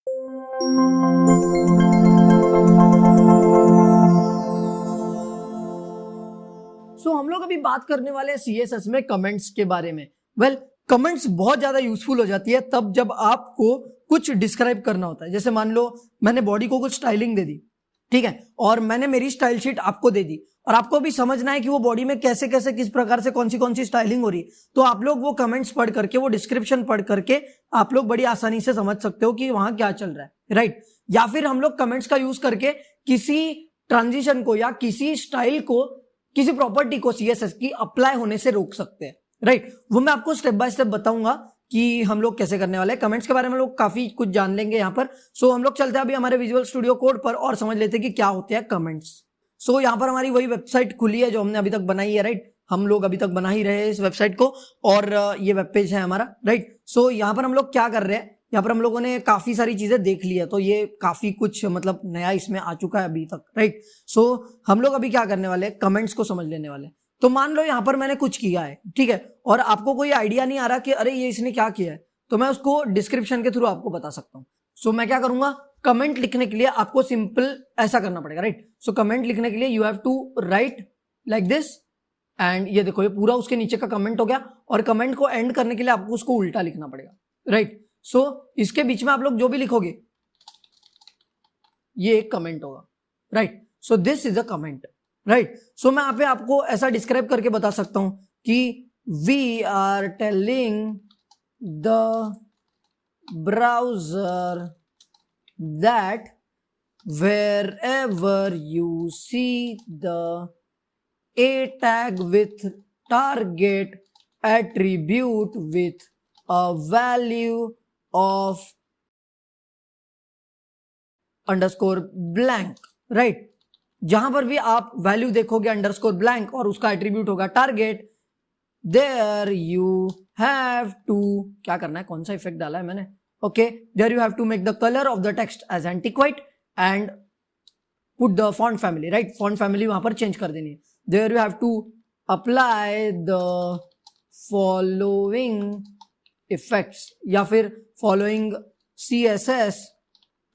हम लोग अभी बात करने वाले हैं CSS में कमेंट्स के बारे में। कमेंट्स बहुत ज्यादा यूजफुल हो जाती है तब जब आपको कुछ डिस्क्राइब करना होता है। जैसे मान लो मैंने बॉडी को कुछ स्टाइलिंग दे दी, ठीक है, और मैंने मेरी स्टाइल शीट आपको दे दी और आपको भी समझना है कि वो बॉडी में कैसे कैसे किस प्रकार से कौन सी स्टाइलिंग हो रही है, तो आप लोग वो कमेंट्स पढ़ करके, वो डिस्क्रिप्शन पढ़ करके आप लोग बड़ी आसानी से समझ सकते हो कि वहां क्या चल रहा है, राइट। या फिर हम लोग कमेंट्स का यूज करके किसी ट्रांजिशन को या किसी स्टाइल को, किसी प्रॉपर्टी को CSS की अप्लाई होने से रोक सकते हैं, राइट। वो मैं आपको स्टेप बाय स्टेप बताऊंगा कि हम लोग कैसे करने वाले हैं। कमेंट्स के बारे में लोग काफी कुछ जान लेंगे यहाँ पर। हम लोग चलते हैं अभी हमारे विजुअल स्टूडियो कोड पर और समझ लेते हैं कि क्या होते हैं कमेंट्स। यहाँ पर हमारी वही वेबसाइट खुली है जो हमने अभी तक बनाई है, राइट। हम लोग अभी तक बना ही रहे हैं इस वेबसाइट को और ये वेब पेज है हमारा, राइट। यहाँ पर हम लोग क्या कर रहे हैं, यहाँ पर हम लोगों ने काफी सारी चीजें देख ली है, तो ये काफी कुछ मतलब नया इसमें आ चुका है अभी तक, राइट। हम लोग अभी क्या करने वाले हैं, कमेंट्स को समझ लेने वाले हैं। तो मान लो यहाँ पर मैंने कुछ किया है, ठीक है, और आपको कोई आइडिया नहीं आ रहा कि अरे ये इसने क्या किया है, तो मैं उसको डिस्क्रिप्शन के थ्रू आपको बता सकता हूँ। मैं क्या करूंगा, कमेंट लिखने के लिए आपको सिंपल ऐसा करना पड़ेगा, राइट। कमेंट लिखने के लिए you have to write like this, and ये देखो ये पूरा उसके नीचे का कमेंट हो गया। और कमेंट को एंड करने के लिए आपको उसको उल्टा लिखना पड़ेगा, राइट। इसके बीच में आप लोग जो भी लिखोगे ये एक कमेंट होगा, right. This is a comment, right. मैं यहाँ पे आपको ऐसा डिस्क्राइब करके बता सकता हूं कि we are telling the browser that wherever you see the a tag with target attribute with a value of underscore blank, right, जहां पर भी आप वैल्यू देखोगे अंडरस्कोर ब्लैंक और उसका एट्रीब्यूट होगा target, there you have to, क्या करना है, कौन सा इफेक्ट डाला है मैंने, okay, there you have to make the colour of the text as antique white and put the font family, right. Font family वहां पर चेंज कर देनी है। There you have to apply the following effects या फिर following CSS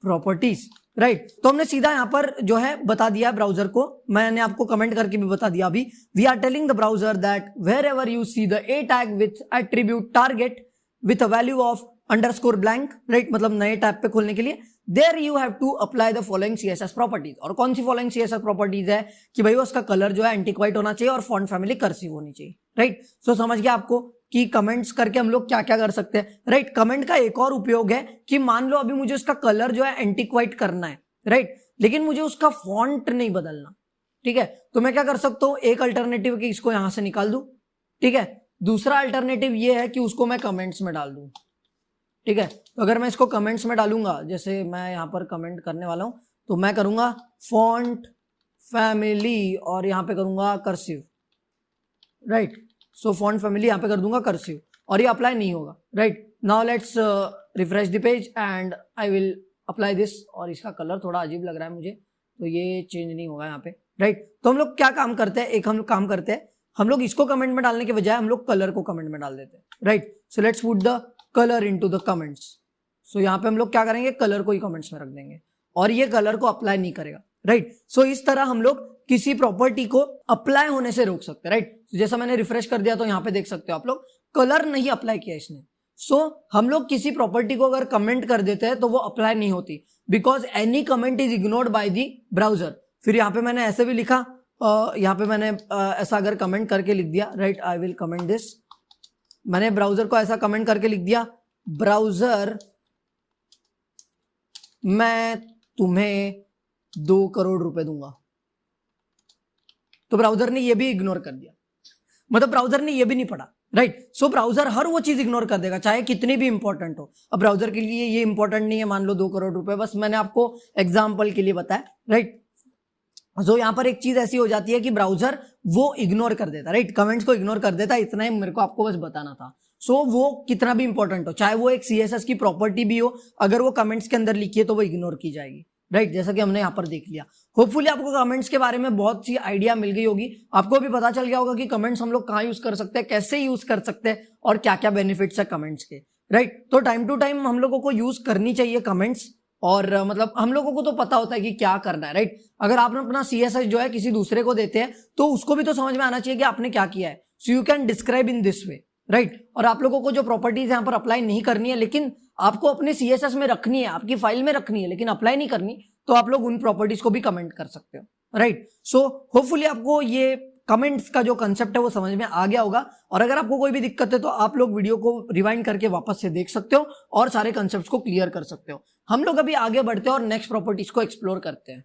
properties, right. तो हमने सीधा यहां पर जो है बता दिया ब्राउजर को, मैंने आपको कमेंट करके भी बता दिया अभी। We are telling the browser that wherever you see the a tag with attribute target with a value of underscore blank, right, मतलब नए टैब पे खोलने के लिए, there you have to apply the following CSS properties. और कौन सी following CSS properties है कि भाई उसका कलर जो है एंटिक व्हाइट होना चाहिए और फॉन्ट फैमिली कर्सिव होनी चाहिए, राइट। समझ गया आपको कि कमेंट्स करके हम लोग क्या क्या कर सकते हैं, राइट। कमेंट का एक और उपयोग है कि मान लो अभी मुझे उसका कलर जो है एंटिक व्हाइट करना है, राइट, लेकिन मुझे उसका फॉन्ट नहीं बदलना, ठीक है। तो मैं क्या कर सकता हूं, एक अल्टरनेटिव कि इसको यहां से निकाल दूं, ठीक है। दूसरा अल्टरनेटिव ये है कि उसको मैं कमेंट्स में डाल दूं, ठीक है। तो अगर मैं इसको कमेंट्स में डालूंगा, जैसे मैं यहां पर कमेंट करने वाला हूं, तो मैं करूंगा फॉन्ट फैमिली और यहां पे करूंगा कर्सिव, राइट। फॉन्ट फैमिली यहां पे कर दूंगा कर्सिव और ये अप्लाई नहीं होगा, right. Now let's refresh the page and I will apply this. और इसका कलर थोड़ा अजीब लग रहा है मुझे, तो ये चेंज नहीं होगा यहाँ पे, राइट। तो हम लोग क्या काम करते हैं, एक हम लोग काम करते हैं, हम लोग इसको कमेंट में डालने के बजाय हम लोग कलर को कमेंट में डाल देते हैं, right. Let's put the colour into the comments. यहाँ पे हम लोग क्या करेंगे, कलर को ही कमेंट्स में रख देंगे और ये कलर को अप्लाई नहीं करेगा, राइट। इस तरह हम लोग किसी प्रॉपर्टी को अप्लाई होने से रोक सकते हैं, राइट। जैसा मैंने रिफ्रेश कर दिया तो यहाँ पे देख सकते हो आप लोग, कलर नहीं अप्लाई किया इसने। हम लोग किसी प्रॉपर्टी को अगर कमेंट कर देते हैं तो वो अप्लाई नहीं होती, because any comment is ignored by the browser. फिर यहाँ पे मैंने ऐसे भी लिखा, यहाँ पे मैंने ऐसा अगर कमेंट करके लिख दिया, right, I will comment this, मैंने ब्राउजर को ऐसा कमेंट करके लिख दिया, ब्राउजर मैं तुम्हें 2 करोड़ रुपए दूंगा, तो ब्राउजर ने ये भी इग्नोर कर दिया, मतलब ब्राउजर ने ये भी नहीं पढ़ा, राइट। ब्राउजर हर वो चीज इग्नोर कर देगा चाहे कितनी भी इंपॉर्टेंट हो। अब ब्राउजर के लिए ये इंपॉर्टेंट नहीं है, मान लो 2 करोड़ रुपए, बस मैंने आपको एग्जाम्पल के लिए बताया, राइट। यहां पर एक चीज ऐसी हो जाती है कि ब्राउजर वो इग्नोर कर देता, राइट, कमेंट्स को इग्नोर कर देता, इतना ही मेरे को आपको बस बताना था। वो कितना भी इंपॉर्टेंट हो, चाहे वो एक CSS की प्रॉपर्टी भी हो, अगर वो कमेंट्स के अंदर लिखी है तो वो इग्नोर की जाएगी, राइट, जैसा कि हमने यहाँ पर देख लिया। होपफुली आपको कमेंट्स के बारे में बहुत सी आइडिया मिल गई होगी, आपको भी पता चल गया होगा कि कमेंट्स हम लोग कहाँ यूज कर सकते हैं, कैसे यूज कर सकते हैं और क्या क्या बेनिफिट्स है कमेंट्स के, राइट। तो टाइम टू टाइम हम लोगों को यूज करनी चाहिए कमेंट्स, और मतलब हम लोगों को तो पता होता है कि क्या करना है, राइट। अगर आपने अपना CSS जो है किसी दूसरे को देते हैं तो उसको भी तो समझ में आना चाहिए कि आपने क्या किया है। So you can describe in this way, right. और आप लोगों को जो प्रॉपर्टीज यहाँ पर अप्लाई नहीं करनी है, लेकिन आपको अपने CSS में रखनी है, आपकी फाइल में रखनी है, लेकिन अप्लाई नहीं करनी, तो आप लोग उन प्रॉपर्टीज को भी कमेंट कर सकते हो, राइट। सो होपफुली आपको ये कमेंट्स का जो कंसेप्ट है वो समझ में आ गया होगा। और अगर आपको कोई भी दिक्कत है तो आप लोग वीडियो को रिवाइंड करके वापस से देख सकते हो और सारे कंसेप्ट्स को क्लियर कर सकते हो। हम लोग अभी आगे बढ़ते हैं और नेक्स्ट प्रॉपर्टीज को एक्सप्लोर करते हैं।